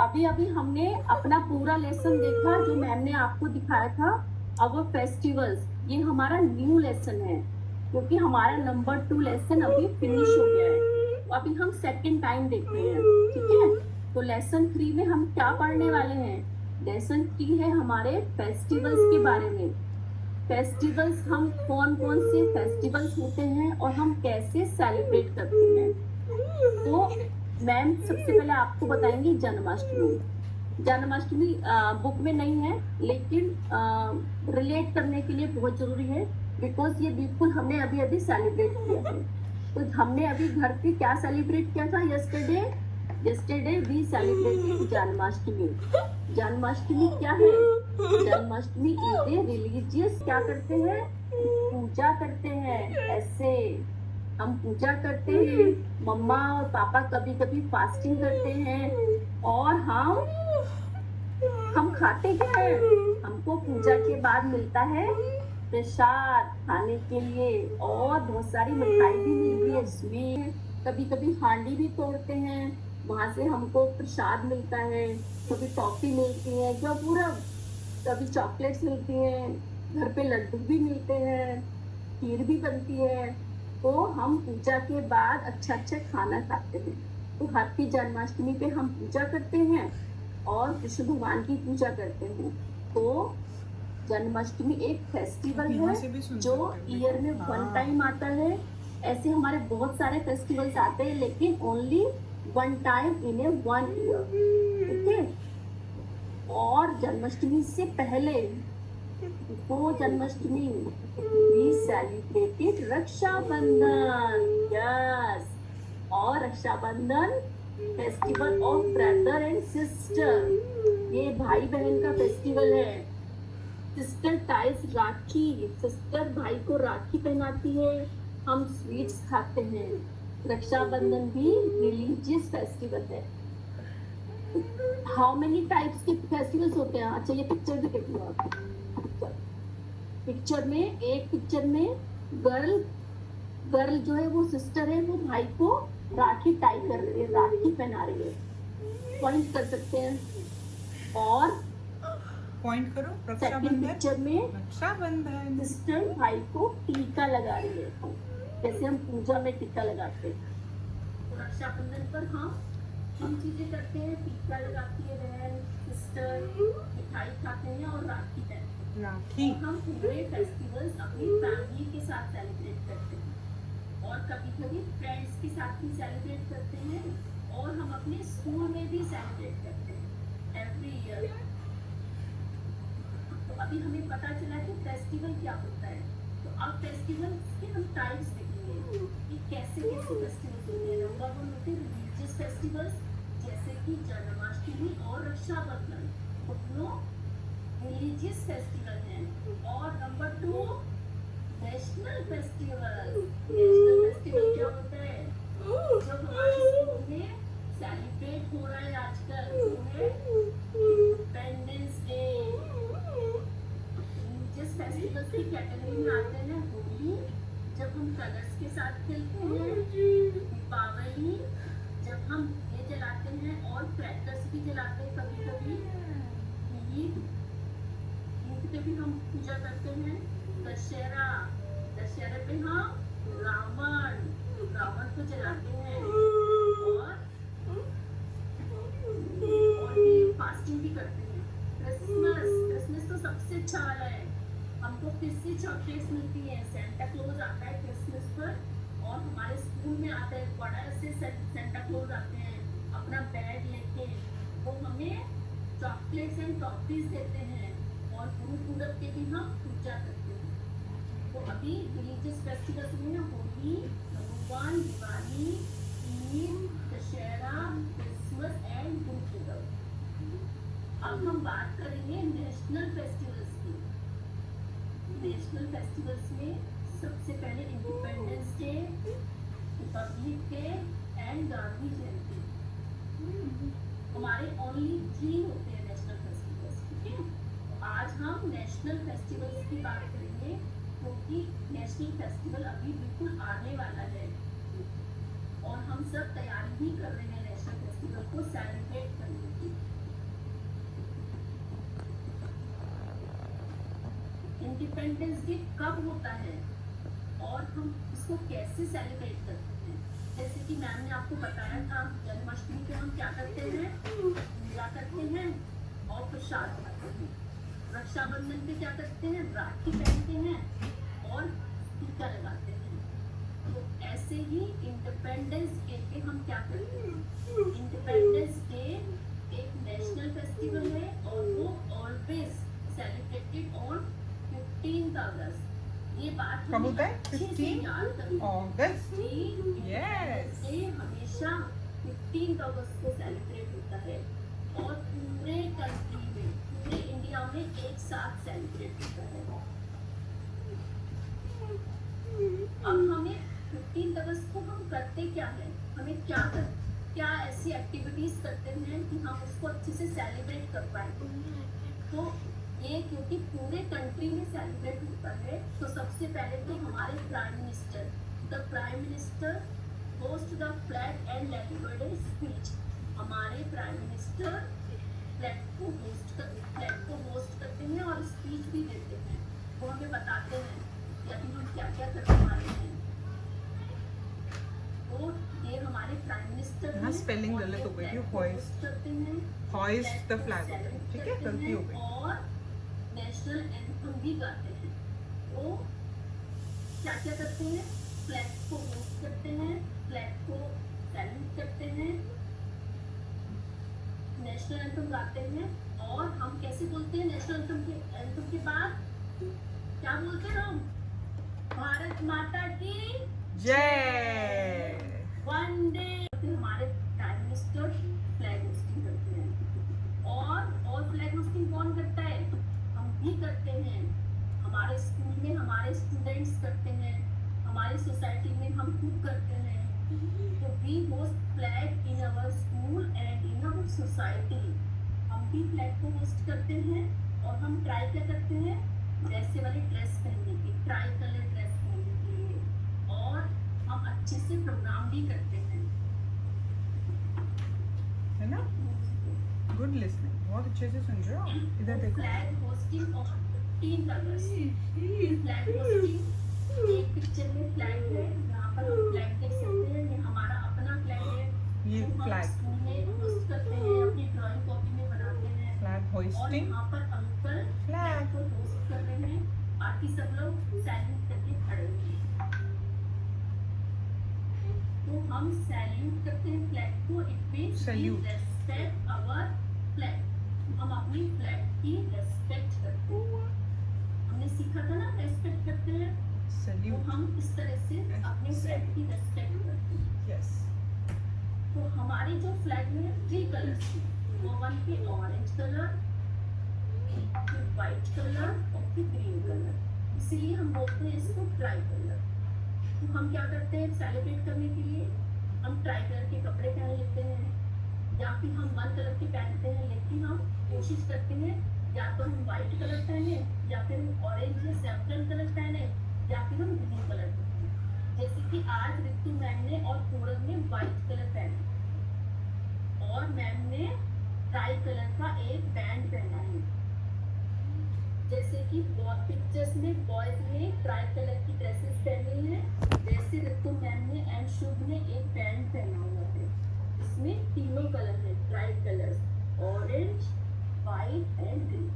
अभी अभी हमने अपना पूरा लेसन देखा जो मैम ने आपको दिखाया था अवर फेस्टिवल्स। ये हमारा न्यू लेसन है क्योंकि हमारा नंबर 2 लेसन अभी फिनिश हो गया है। तो अभी हम सेकंड टाइम देख रहे हैं, ठीक है। तो लेसन 3 में हम क्या पढ़ने वाले हैं? लेसन 3 है हमारे फेस्टिवल्स के बारे में। फेस्टिवल्स, हम कौन कौन से फेस्टिवल्स होते हैं और हम कैसे सेलिब्रेट करते हैं। तो मैम सबसे पहले आपको बताएंगे जन्माष्टमी। जन्माष्टमी बुक में नहीं है लेकिन रिलेट करने के लिए बहुत जरूरी है बिकॉज ये बिल्कुल हमने अभी अभी सेलिब्रेट किया है। तो हमने अभी घर पे क्या सेलिब्रेट किया था yesterday we celebrated Janmashtami. Janmashtami क्या है? जन्माष्टमी इज ए रिलीजियस, क्या करते हैं? पूजा करते हैं। ऐसे हम पूजा करते हैं, मम्मा और पापा कभी कभी फास्टिंग करते हैं और हम खाते क्या है? हमको पूजा के बाद मिलता है प्रसाद खाने के लिए और बहुत सारी मिठाई भी मिलती है स्वीट। कभी कभी हांडी भी तोड़ते हैं, वहां से हमको प्रसाद मिलता है। कभी टॉफी मिलती है जो पूरा, कभी चॉकलेट्स मिलती हैं, घर पे लड्डू भी मिलते हैं, खीर भी बनती है। तो हम पूजा के बाद अच्छा अच्छा खाना खाते हैं। तो हैप्पी जन्माष्टमी पे हम पूजा करते हैं और कृष्ण भगवान की पूजा करते हैं। तो जन्माष्टमी एक फेस्टिवल है जो ईयर में 1 टाइम आता है। ऐसे हमारे बहुत सारे फेस्टिवल्स आते हैं लेकिन only 1 time in a 1 year, ठीक है। और जन्माष्टमी से पहले वो Janmashtami we celebrated Rakshabandhan. Yes, और Rakshabandhan festival of brother and sister. ये भाई बहन का फेस्टिवल है। सिस्टर टाइज राखी, सिस्टर भाई को राखी पहनाती है, हम स्वीट्स खाते हैं। रक्षाबंधन भी रिलीजियस फेस्टिवल है। हाउ मेनी टाइप्स के फेस्टिवल्स होते हैं? अच्छा ये पिक्चर भी देख लो आप। पिक्चर में, एक पिक्चर में गर्ल जो है वो सिस्टर है, वो भाई को राखी टाई कर रही है, राखी पहना रही है। पॉइंट कर सकते हैं। और पॉइंट करो। सेकंड पिक्चर में रक्षाबंधन सिस्टर भाई को टीका लगा रही है, जैसे हम पूजा में टीका लगाते हैं। तो रक्षाबंधन पर हम चीजें करते हैं, टीका लगाती है बहन, सिस्टर मिठाई खाते हैं और राखी पहनते हैं। राखी हम पूरे फेस्टिवल्स अपनी फैमिली के साथ सेलिब्रेट करते हैं और कभी कभी फ्रेंड्स के साथ भी सेलिब्रेट करते हैं और हम अपने स्कूल में भी सेलिब्रेट करते हैं एवरी ईयर। तो अभी हमें पता चला कि फेस्टिवल क्या होता है। तो अब फेस्टिवल के हम टाइप्स देखेंगे कि कैसे कैसे फेस्टिवल्स होते हैं। नंबर 1 होते हैं रिलीजियस फेस्टिवल्स जैसे कि जन्माष्टमी और रक्षाबंधन, दोनों रिलीजियस फेस्टिवल हैं। और number 2 national festival. National festival क्या होता है? जो हमारे स्कूल में सेलिब्रेट हो रहा है आजकल, वो है इंडिपेंडेंस डे। रिलीजियस फेस्टिवल्स की कैटेगरी में आते हैं होली, जब हम कलर्स के साथ खेलते हैं, दीपावली जब हम ये जलाते हैं और क्रैकर्स भी जलाते हैं कभी कभी, ईद पे भी हम पूजा करते हैं, दशहरा पे हम रावण को जलाते हैं और भी फास्टिंग भी करते हैं। क्रिसमस तो सबसे अच्छा वाला है। हमको किससे चॉकलेट्स मिलती है? सेंटा क्लॉज आता है क्रिसमस पर और हमारे स्कूल में आता है बड़ा से सेंटा क्लॉज आते हैं अपना बैग लेके, वो हमें चॉकलेट्स एंड टॉफीज देते हैं और गुरु पूरब के भी हम पूजा करते हैं। तो अभी रिलीजियस फेस्टिवल्स में होली, भगवान, दिवाली, ईद, दशहरा, क्रिसमस एंड गुरु पूरब। अब हम बात करेंगे नेशनल फेस्टिवल्स की। नेशनल फेस्टिवल्स में सबसे पहले Independence Day, Republic Day and Gandhi Jayanti. हमारे ओनली 3 होते हैं नेशनल फेस्टिवल्स, ठीक है। आज हम नेशनल फेस्टिवल्स की बात करेंगे क्योंकि नेशनल फेस्टिवल अभी बिल्कुल आने वाला है और हम सब तैयारी भी कर रहे हैं नेशनल फेस्टिवल को सेलिब्रेट करने की। इंडिपेंडेंस डे कब होता है और हम इसको कैसे सेलिब्रेट करते हैं। जैसे कि मैम ने आपको बताया था, जन्माष्टमी को हम क्या करते हैं, पूजा करते हैं और प्रसाद खाते हैं। रक्षाबंधन पे क्या करते हैं, राखी पहनते हैं और टीका लगाते हैं। तो ऐसे ही इंडिपेंडेंस डे पे हम क्या करते हैं, इंडिपेंडेंस डे एक नेशनल फेस्टिवल है और वो ऑलवेज सेलिब्रेटेड ऑन 15 अगस्त। ये बात कब होता है? अच्छे से 15 याद करनी है। अगस्त। जी, Yes. ये हमेशा 15 अगस्त को सेलिब्रेट होता है और पूरे कंट्री में, पूरे इंडिया में एक साथ सेलिब्रेट होता है। अब हमें 15 अगस्त को हम करते क्या है, हमें क्या ऐसी एक्टिविटीज करते हैं कि हम उसको अच्छे से सेलिब्रेट कर पाए। तो ये क्योंकि पूरे कंट्री में सेलिब्रेट होता है, तो सबसे पहले तो हमारे prime minister host the flag and later speech. हमारे प्राइम मिनिस्टर फ्लैग को होस्ट करते हैं और स्पीच भी देते हैं। वो हमें बताते हैं कि अभी हम क्या क्या करने वाले हैं। तो ये हमारे प्राइम मिनिस्टर यहाँ spelling गलत हो गई है, hoist। करते हैं, Hoist the flag, ठीक है, गलती हो गई। और नेशनल एंथम भी गाते हैं। वो क्या क्या करते हैं, फ्लैग को होस्ट करते हैं, फ्लैग को सैल्यूट करते हैं, नेशनल एंथम गाते हैं। और हम कैसे बोलते हैं नेशनल एंथम के बाद क्या बोलते हैं हम, भारत माता की जय। वंदे। हमारे प्राइम मिनिस्टर फ्लैग होस्टिंग करते हैं और फ्लैग होस्टिंग कौन करता है, हम भी करते हैं। हमारे स्कूल में हमारे स्टूडेंट्स करते हैं, हमारी सोसाइटी में हम खुद करते हैं। तो we host flag in our school and in our society. हम भी फ्लैग को होस्ट करते हैं और हम ट्राई क्या करते हैं, वैसे वाली ड्रेस पहनने की, ट्राई कलर ड्रेस पहनने के लिए। और हम अच्छे से प्रोग्राम भी करते हैं, है ना? गुड लिसनिंग, बहुत अच्छे से सुन रहे हो। इधर देखो। Flag hosting on 15 August. Flag hosting, एक पिक्चर में फ्लैग है, यहाँ पर हम फ्लैग देख सकते हैं। ये हमारा अपना फ्लैग है, ये जो हम फ्लैग, स्कूल में होस्ट करते हैं, अपनी ड्राइंग कॉपी में बनाते हैं। फ्लैग और होइस्टिंग। यहाँ पर अंकल फ्लैग को होस्ट कर रहे हैं, बाकी सब लोग सैल्यूट करके खड़े हुए हैं। तो हम सैल्यूट करते हैं फ्लैग को, it means we Salute। Respect our flag. हम अपनी फ्लैग की रेस्पेक्ट करते हैं। हमने सीखा था ना, रेस्पेक्ट करते हैं, तो सैल्यूट। हम इस तरह से अपने फ्लैग की रेस्पेक्ट करते हैं। यस। तो हमारी जो फ्लैग में 3 कलर्स हैं, वो वन पे ऑरेंज कलर, फिर वाइट कलर और फिर ग्रीन कलर। इसीलिए हम बोलते हैं इसको ट्राई कलर। तो हम क्या करते हैं सेलिब्रेट करने के लिए, हम ट्राई कलर के कपड़े पहन लेते हैं या फिर हम वन कलर के पहनते हैं। लेकिन हम कोशिश करते हैं या तो हम वाइट कलर पहने, या फिर हम ऑरेंज या सैफरन कलर पहने, या फिर हम ग्रीन कलर पहने। जैसे कि आज रितु मैम ने और पूरब ने वाइट कलर पहना और मैम ने ट्राई कलर का एक बैंड पहना है। जैसे कि पिक्चर्स में बॉयज ने ट्राई कलर की ड्रेसेस पहनी है, वैसे रितु मैम ने एंड शुभ ने एक बैंड पहना हुआ है। इसमें तीनों कलर है, try colours, orange, white and green.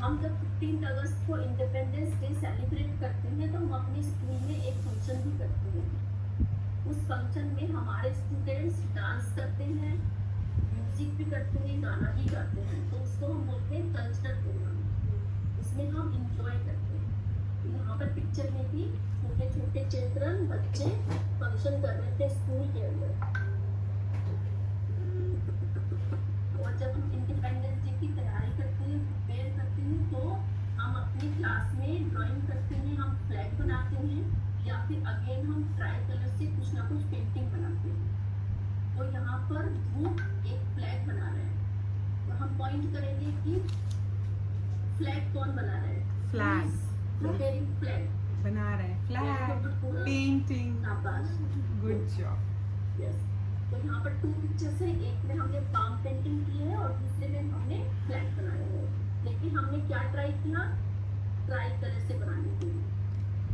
हम जब 15 अगस्त को इंडिपेंडेंस डे सेलिब्रेट करते हैं तो हम अपने स्कूल में एक फंक्शन भी करते हैं। उस फंक्शन में हमारे स्टूडेंट्स डांस करते हैं, म्यूजिक भी करते हैं, गाना भी गाते हैं। तो उसको हम बोलते हैं कल्चरल प्रोग्राम। उसमें हम इंजॉय करते हैं। यहाँ पर पिक्चर में भी छोटे छोटे चिल्ड्रन बच्चे फंक्शन कर रहे थे स्कूल के अंदर। और जब हम इंडिपेंडेंस डे की तैयारी करते हैं, प्रिपेयर करते हैं, तो हम अपनी क्लास में ड्राइंग करते हैं, हम फ्लैग बनाते हैं, या फिर अगेन हम ट्राई कलर से कुछ ना कुछ पेंटिंग बनाते हैं। तो यहाँ पर ध्रुव एक फ्लैग बना रहे हैं, तो हम पॉइंट करेंगे कि फ्लैग कौन बना रहा है। फ्लैग प्रिपेयरिंग फ्लैग बना रहे हैं, फ्लैग पेंटिंग। शाबाश, गुड जॉब। यस। तो यहाँ पर 2 पिक्चर्स है, एक में हमने पाम पेंटिंग की है और दूसरे में हमने फ्लैग बनाया है। कि हमने क्या ट्राई किया, ट्राई कलर से बनाने के लिए।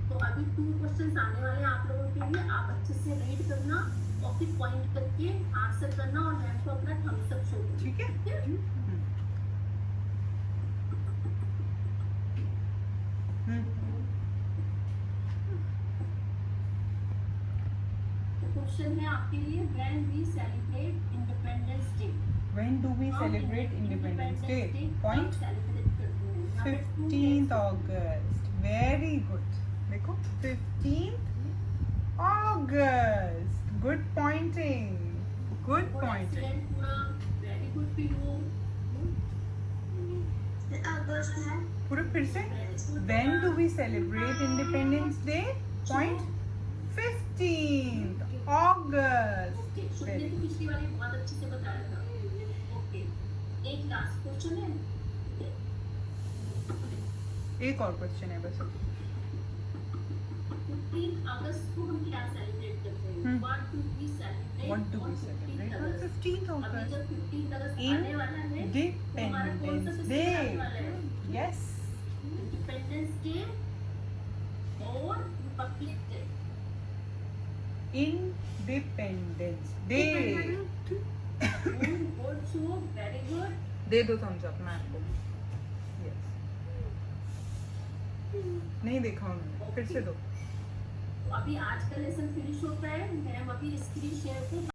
तो अभी 2 क्वेश्चंस आने वाले हैं आप लोगों के लिए, आप अच्छे से रीड करना और फिर पॉइंट करके आंसर करना और मैम को अपना थम्स अप शो करना। ठीक है। क्वेश्चन है आपके लिए, when we celebrate independence day. When do we celebrate Independence Day? Point 15th August. Very good. देखो 15th August. Good pointing. Good pointing. Very good पीयू। अगस्त है। पूरा फिर से When do we celebrate Independence Day? Point 15th August. शुक्रिया, तो पिछली वाली बहुत अच्छे से बताया था। ओके, एक लास्ट क्वेश्चन है। एक और क्वेश्चन है बस। 15 अगस्त को हम क्या सेलिब्रेट करते हैं? What do we celebrate? What do we on celebrate 15th on August? 15th अभी August? जब 15 अगस्त In आने वाला है तो हमारा कौन सा Independence फेस्टिवल आने Day. वाला है? Yes. इंडिपेंडेंस डे और Republic Day. Independence Day. Good show, very good. दे दो thumbs up मैम को। Yes. नहीं देखा उन्होंने, फिर से दो। अभी आज का लेसन फिनिश होता है, मैम अभी स्क्रीन शेयर को